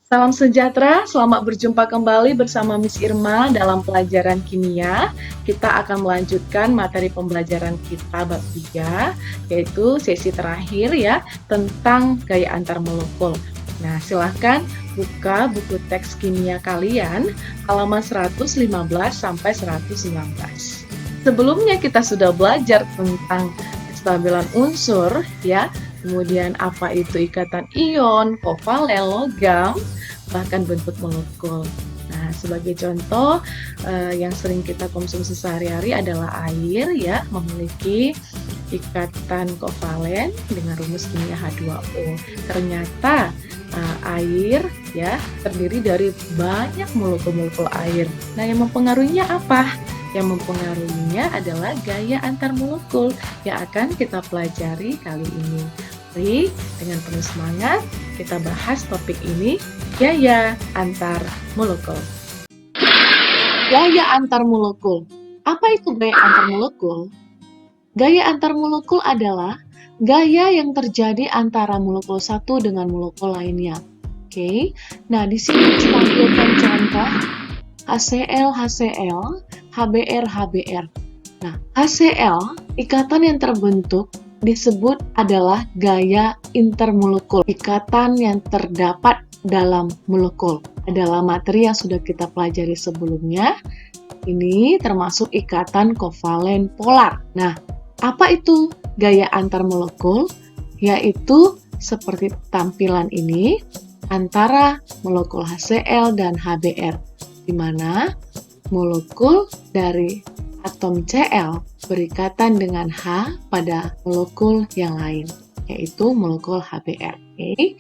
Salam sejahtera, selamat berjumpa kembali bersama Miss Irma dalam pelajaran kimia. Kita akan melanjutkan materi pembelajaran kita bab 3, yaitu sesi terakhir ya, tentang gaya antar molekul. Nah, silahkan buka buku teks kimia kalian, halaman 115 sampai 119. Sebelumnya kita sudah belajar tentang kestabilan unsur ya, kemudian apa itu ikatan ion, kovalen, logam, bahkan bentuk molekul. Nah, sebagai contoh yang sering kita konsumsi sehari-hari adalah air ya, memiliki ikatan kovalen dengan rumus kimia H2O. Ternyata air ya terdiri dari banyak molekul-molekul air. Nah, yang mempengaruhinya apa? Yang mempengaruhinya adalah gaya antar molekul yang akan kita pelajari kali ini. Mari dengan penuh semangat kita bahas topik ini, gaya antar molekul. Gaya antar molekul. Apa itu gaya antar molekul? Gaya antar molekul adalah gaya yang terjadi antara molekul satu dengan molekul lainnya. Oke. Nah, di sini ditampilkan contoh HCl, HBr, HBr. Nah, HCl, ikatan yang terbentuk disebut adalah gaya intermolekul. Ikatan yang terdapat dalam molekul adalah materi yang sudah kita pelajari sebelumnya. Ini termasuk ikatan kovalen polar. Nah, apa itu gaya antar molekul? Yaitu seperti tampilan ini antara molekul HCl dan HBr, di mana molekul dari atom Cl berikatan dengan H pada molekul yang lain, yaitu molekul HBr. Oke.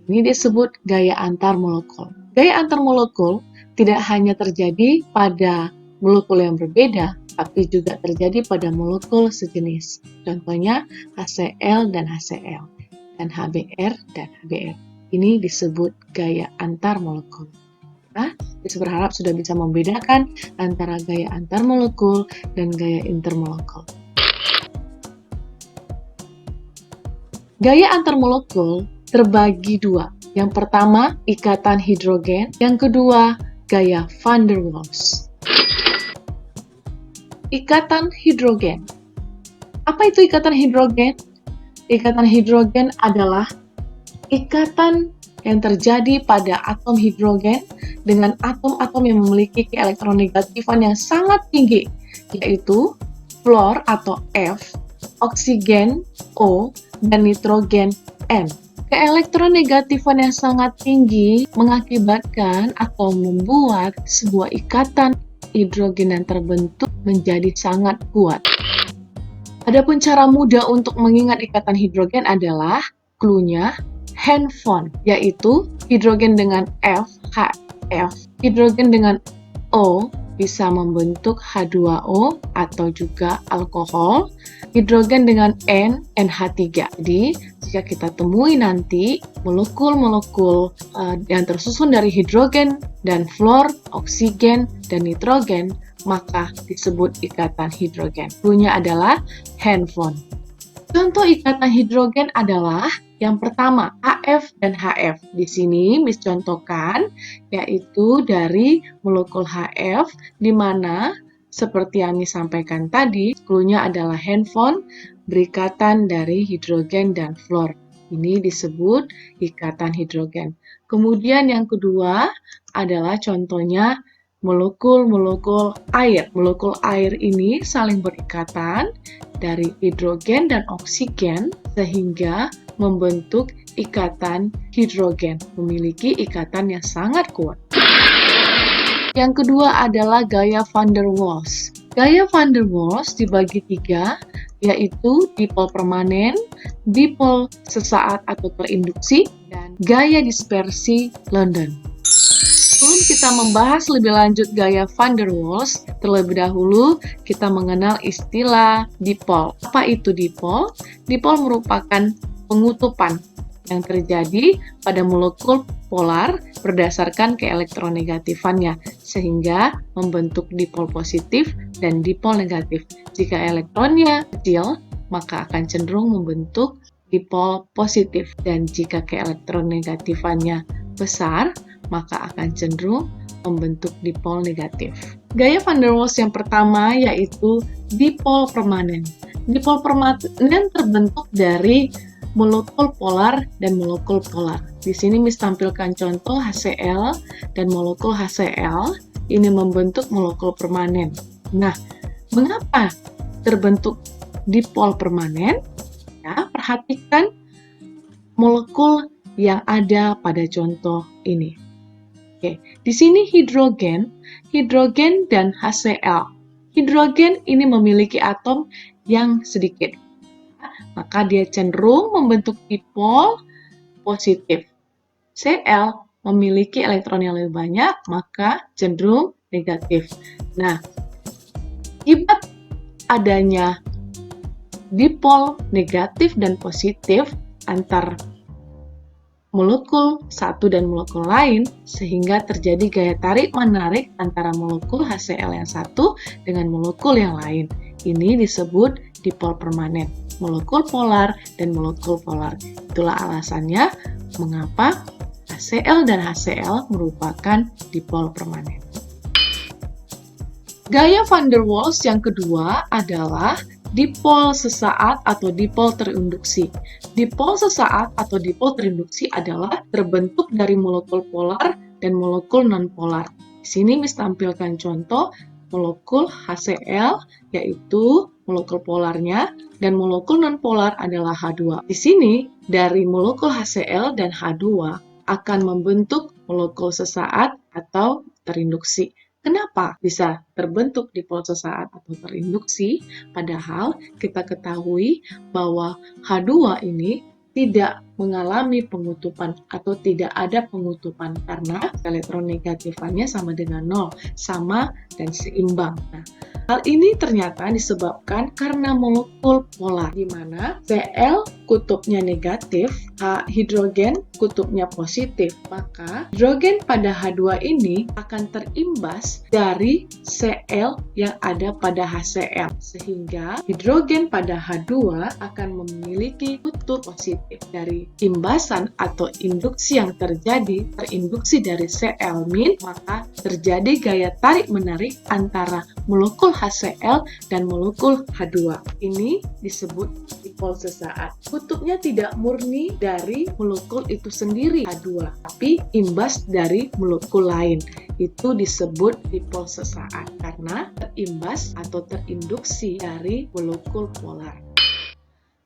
Ini disebut gaya antar molekul. Gaya antar molekul tidak hanya terjadi pada molekul yang berbeda, tapi juga terjadi pada molekul sejenis. Contohnya HCl dan HCl, dan HBr dan HBr. Ini disebut gaya antar molekul. Nah, saya berharap sudah bisa membedakan antara gaya antar molekul dan gaya intermolekul. Gaya antar molekul terbagi dua. Yang pertama, ikatan hidrogen. Yang kedua, gaya van der Waals. Ikatan hidrogen. Apa itu ikatan hidrogen? Ikatan hidrogen adalah ikatan yang terjadi pada atom hidrogen dengan atom-atom yang memiliki keelektronegatifan yang sangat tinggi, yaitu fluor atau F, oksigen O, dan nitrogen N. Keelektronegatifan yang sangat tinggi mengakibatkan atau membuat sebuah ikatan hidrogen yang terbentuk menjadi sangat kuat. Adapun cara mudah untuk mengingat ikatan hidrogen adalah clue-nya handphone, yaitu hidrogen dengan F, HF, hidrogen dengan O bisa membentuk H2O atau juga alkohol, hidrogen dengan N, NH3. Jadi, jika kita temui nanti molekul-molekul yang tersusun dari hidrogen dan fluor, oksigen, dan nitrogen, maka disebut ikatan hidrogen. Clue-nya adalah handphone. Contoh ikatan hidrogen adalah yang pertama, HF dan HF. Di sini Miss contohkan, yaitu dari molekul HF, di mana seperti yang Miss sampaikan tadi, clue-nya adalah handphone, berikatan dari hidrogen dan fluor. Ini disebut ikatan hidrogen. Kemudian yang kedua adalah contohnya molekul-molekul air. Molekul air ini saling berikatan dari hidrogen dan oksigen sehingga membentuk ikatan hidrogen, memiliki ikatan yang sangat kuat. Yang kedua adalah gaya van der Waals. Gaya van der Waals dibagi tiga, yaitu dipol permanen, dipol sesaat atau terinduksi, dan gaya dispersi London. Sebelum kita membahas lebih lanjut gaya van der Waals, terlebih dahulu kita mengenal istilah dipol. Apa itu dipol? Dipol merupakan pengutupan yang terjadi pada molekul polar berdasarkan keelektronegatifannya, sehingga membentuk dipol positif dan dipol negatif. Jika elektronnya kecil, maka akan cenderung membentuk dipol positif, dan jika keelektronegatifannya besar, maka akan cenderung membentuk dipol negatif. Gaya van der Waals yang pertama yaitu dipol permanen. Dipol permanen terbentuk dari molekul polar dan molekul polar. Di sini Miss tampilkan contoh HCl dan molekul HCl ini membentuk molekul permanen. Nah, mengapa terbentuk dipol permanen? Ya, perhatikan molekul yang ada pada contoh ini. Oke, di sini hidrogen dan HCl. Hidrogen ini memiliki atom yang sedikit, maka dia cenderung membentuk dipol positif. Cl memiliki elektron yang lebih banyak, maka cenderung negatif. Nah, akibat adanya dipol negatif dan positif antar molekul satu dan molekul lain, sehingga terjadi gaya tarik-menarik antara molekul HCl yang satu dengan molekul yang lain. Ini disebut dipol permanen, molekul polar dan molekul polar. Itulah alasannya mengapa HCl dan HCl merupakan dipol permanen. Gaya van der Waals yang kedua adalah dipol sesaat atau dipol terinduksi. Dipol sesaat atau dipol terinduksi adalah terbentuk dari molekul polar dan molekul nonpolar. Di sini Miss tampilkan contoh molekul HCl, yaitu molekul polarnya, dan molekul nonpolar adalah H2. Di sini, dari molekul HCl dan H2 akan membentuk molekul sesaat atau terinduksi. Kenapa bisa terbentuk dipol sesaat atau terinduksi? Padahal kita ketahui bahwa H2 ini tidak mengalami pengutupan atau tidak ada pengutupan karena elektron negatifannya sama dengan 0, sama dan seimbang. Nah, hal ini ternyata disebabkan karena molekul polar, di mana Cl kutubnya negatif, hidrogen kutubnya positif. Maka hidrogen pada H2 ini akan terimbas dari Cl yang ada pada HCl, sehingga hidrogen pada H2 akan memiliki kutub positif. Dari imbasan atau induksi yang terjadi, terinduksi dari Cl-, maka terjadi gaya tarik-menarik antara molekul HCl dan molekul H2. Ini disebut dipol sesaat. Kutubnya tidak murni dari molekul itu sendiri, H2, tapi imbas dari molekul lain. Itu disebut dipol sesaat karena terimbas atau terinduksi dari molekul polar.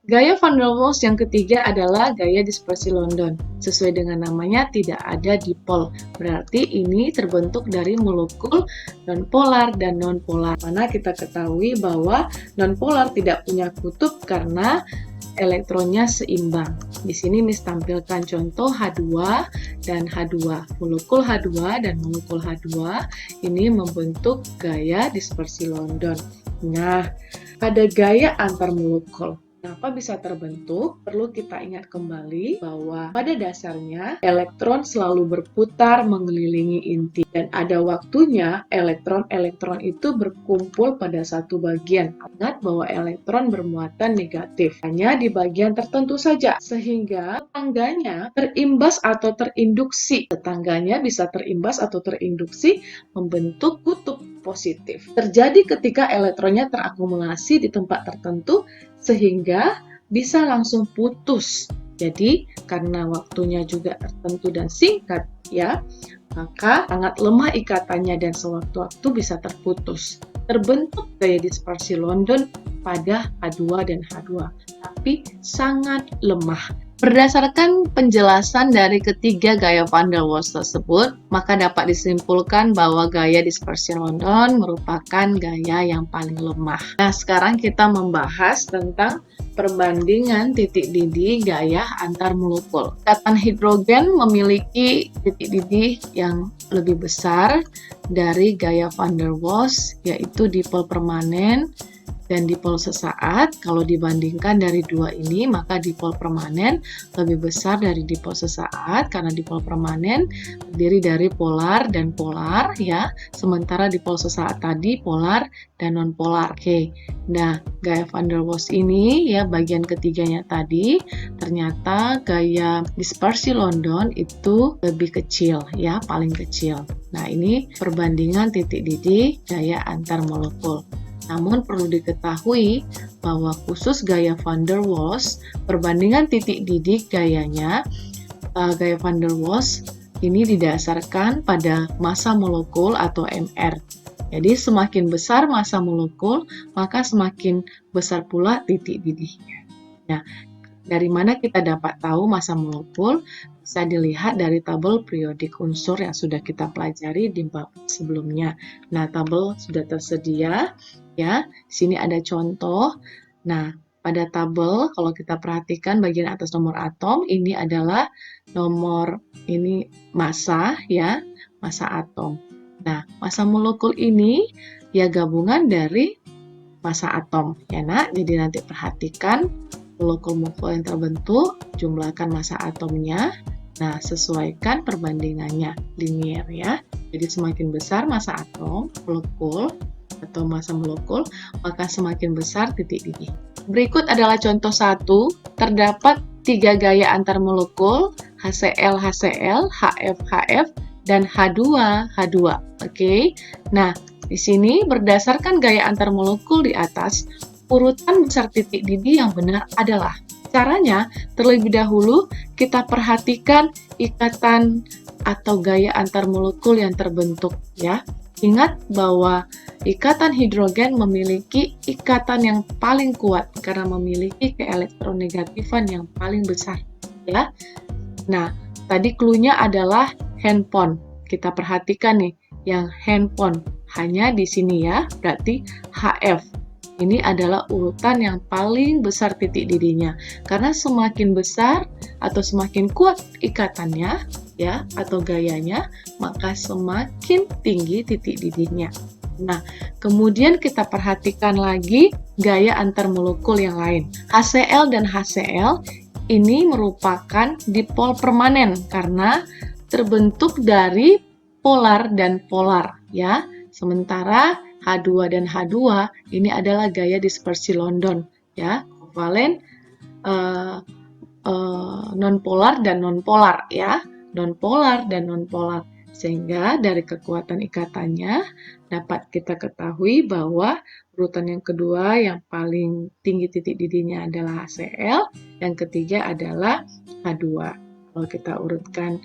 Gaya van der Waals yang ketiga adalah gaya dispersi London. Sesuai dengan namanya, tidak ada dipol. Berarti ini terbentuk dari molekul nonpolar dan nonpolar. Mana kita ketahui bahwa nonpolar tidak punya kutub karena elektronnya seimbang. Di sini Miss tampilkan contoh H2 dan H2. Molekul H2 dan molekul H2 ini membentuk gaya dispersi London. Nah, pada gaya antar molekul, kenapa bisa terbentuk? Perlu kita ingat kembali bahwa pada dasarnya elektron selalu berputar mengelilingi inti dan ada waktunya elektron-elektron itu berkumpul pada satu bagian. Ingat bahwa elektron bermuatan negatif hanya di bagian tertentu saja, sehingga tetangganya terimbas atau terinduksi. Tetangganya bisa terimbas atau terinduksi membentuk kutub positif. Terjadi ketika elektronnya terakumulasi di tempat tertentu sehingga bisa langsung putus. Jadi, karena waktunya juga tertentu dan singkat ya, maka sangat lemah ikatannya dan sewaktu-waktu bisa terputus. Terbentuk gaya dispersi London pada H2 dan H2, tapi sangat lemah. Berdasarkan penjelasan dari ketiga gaya van der Waals tersebut, maka dapat disimpulkan bahwa gaya dispersi London merupakan gaya yang paling lemah. Nah, sekarang kita membahas tentang perbandingan titik didih gaya antar molekul. Ikatan hidrogen memiliki titik didih yang lebih besar dari gaya van der Waals, yaitu dipol permanen Dan dipol sesaat, kalau dibandingkan dari dua ini, maka dipol permanen lebih besar dari dipol sesaat, karena dipol permanen terdiri dari polar dan polar, ya. Sementara dipol sesaat tadi polar dan nonpolar. Oke, nah gaya van der Waals ini, ya, bagian ketiganya tadi, ternyata gaya dispersi London itu lebih kecil, ya, paling kecil. Nah, ini perbandingan titik didih gaya antar molekul. Namun perlu diketahui bahwa khusus gaya van der Waals, perbandingan titik didih gayanya, gaya van der Waals ini didasarkan pada massa molekul atau MR. Jadi semakin besar massa molekul, maka semakin besar pula titik didihnya. Nah, dari mana kita dapat tahu massa molekul? Bisa dilihat dari tabel periodik unsur yang sudah kita pelajari di bab sebelumnya. Nah, tabel sudah tersedia, ya. Di sini ada contoh. Nah, pada tabel kalau kita perhatikan bagian atas nomor atom, ini adalah nomor ini massa, ya, massa atom. Nah, massa molekul ini ya gabungan dari massa atom, ya Nak. Jadi nanti perhatikan molekul-molekul yang terbentuk, jumlahkan massa atomnya. Nah, sesuaikan perbandingannya, linear ya. Jadi semakin besar massa atom, molekul, atau massa molekul, maka semakin besar titik didih. Berikut adalah contoh 1. Terdapat 3 gaya antar molekul, HCl, HCl, HF, HF, dan H2, H2. Oke. Nah, di sini berdasarkan gaya antar molekul di atas, urutan besar titik didih yang benar adalah. Caranya, terlebih dahulu kita perhatikan ikatan atau gaya antar molekul yang terbentuk, ya. Ingat bahwa ikatan hidrogen memiliki ikatan yang paling kuat karena memiliki keelektronegatifan yang paling besar, ya. Nah, tadi clue-nya adalah handphone. Kita perhatikan nih, yang handphone hanya di sini ya, berarti HF. Ini adalah urutan yang paling besar titik didihnya. Karena semakin besar atau semakin kuat ikatannya, ya, atau gayanya, maka semakin tinggi titik didihnya. Nah, kemudian kita perhatikan lagi gaya antar molekul yang lain. HCl dan HCl ini merupakan dipol permanen karena terbentuk dari polar dan polar, ya. Sementara H2 dan H2 ini adalah gaya dispersi London, ya, kovalen nonpolar dan nonpolar, ya, nonpolar dan nonpolar. Sehingga dari kekuatan ikatannya dapat kita ketahui bahwa urutan yang kedua yang paling tinggi titik didihnya adalah HCl, yang ketiga adalah H2. Kalau kita urutkan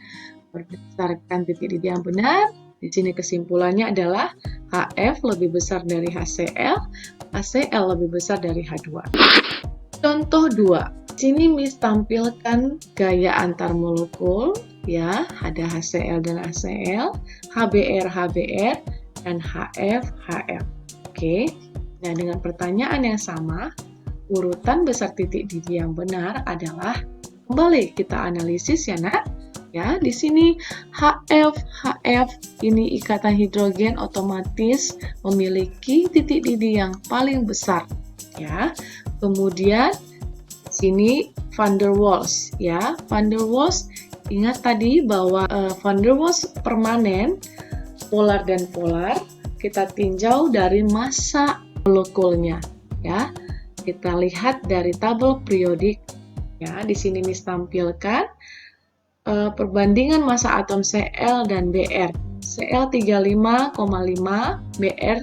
berdasarkan titik didih yang benar, di sini kesimpulannya adalah HF lebih besar dari HCl, HCl lebih besar dari H2. Contoh 2. Sini Miss tampilkan gaya antar molekul, ya, ada HCl dan HCl, HBr, HBr, dan HF, HF. Oke. Nah, dengan pertanyaan yang sama, urutan besar titik didih yang benar adalah, kembali kita analisis ya, Nak. Ya, di sini HF, HF ini ikatan hidrogen otomatis memiliki titik didih yang paling besar, ya. Kemudian sini van der Waals, ya. Van der Waals, ingat tadi bahwa van der Waals permanen, polar dan polar, kita tinjau dari massa molekulnya, ya. Kita lihat dari tabel periodik, ya. Di sini Miss tampilkan perbandingan massa atom Cl dan Br. Cl 35,5, Br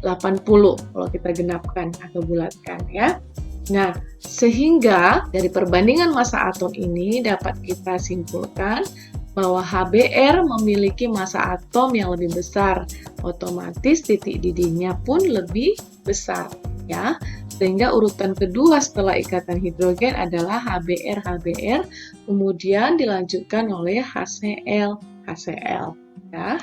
80 kalau kita genapkan atau bulatkan, ya. Nah, sehingga dari perbandingan massa atom ini dapat kita simpulkan bahwa HBr memiliki massa atom yang lebih besar, otomatis titik didihnya pun lebih besar, ya. Sehingga urutan kedua setelah ikatan hidrogen adalah HBr, HBr, kemudian dilanjutkan oleh HCl, HCl. Ya.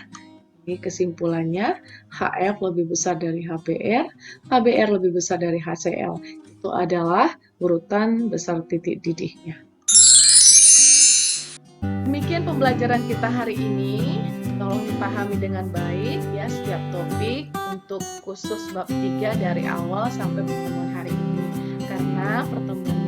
Ini kesimpulannya, HF lebih besar dari HBr, HBr lebih besar dari HCl. Itu adalah urutan besar titik didihnya. Demikian pembelajaran kita hari ini. Tolong dipahami dengan baik ya setiap topik. untuk khusus bab 3 dari awal sampai pertemuan hari ini. Karena pertemuan